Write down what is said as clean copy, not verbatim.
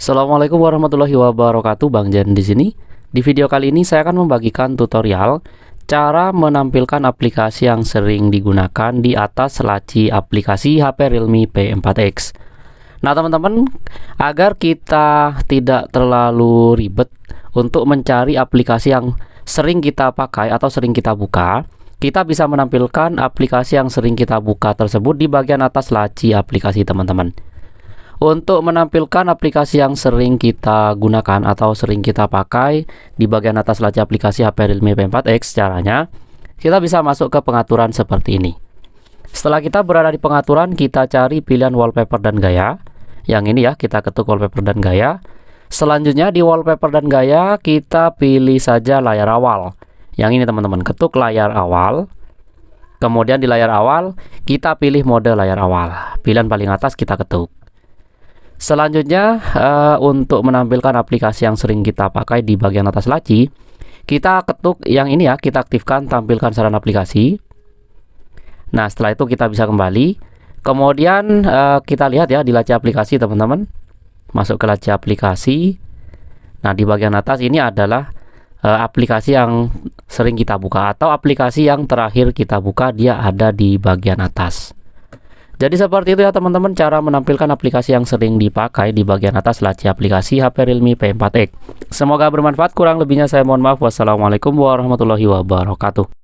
Assalamualaikum warahmatullahi wabarakatuh, Bang Jan di sini. Di video kali ini saya akan membagikan tutorial cara menampilkan aplikasi yang sering digunakan di atas laci aplikasi HP Realme P4X. Nah, teman-teman, agar kita tidak terlalu ribet untuk mencari aplikasi yang sering kita pakai atau sering kita buka, kita bisa menampilkan aplikasi yang sering kita buka tersebut di bagian atas laci aplikasi, teman-teman. Untuk menampilkan aplikasi yang sering kita gunakan atau sering kita pakai di bagian atas laci aplikasi HP Realme P4X, caranya kita bisa masuk ke pengaturan seperti ini. Setelah kita berada di pengaturan, kita cari pilihan wallpaper dan gaya. Yang ini ya, kita ketuk wallpaper dan gaya. Selanjutnya di wallpaper dan gaya, kita pilih saja layar awal. Yang ini, teman-teman, ketuk layar awal. Kemudian di layar awal, kita pilih mode layar awal. Pilihan paling atas kita ketuk. Selanjutnya, untuk menampilkan aplikasi yang sering kita pakai di bagian atas laci, kita ketuk yang ini ya, kita aktifkan tampilkan saran aplikasi. Nah, setelah itu kita bisa kembali. Kemudian kita lihat ya di laci aplikasi, teman-teman. Masuk ke laci aplikasi. Nah, di bagian atas ini adalah aplikasi yang sering kita buka atau aplikasi yang terakhir kita buka, dia ada di bagian atas. Jadi seperti itu ya, teman-teman, cara menampilkan aplikasi yang sering dipakai di bagian atas laci aplikasi HP Realme P4X. Semoga bermanfaat, kurang lebihnya saya mohon maaf. Wassalamualaikum warahmatullahi wabarakatuh.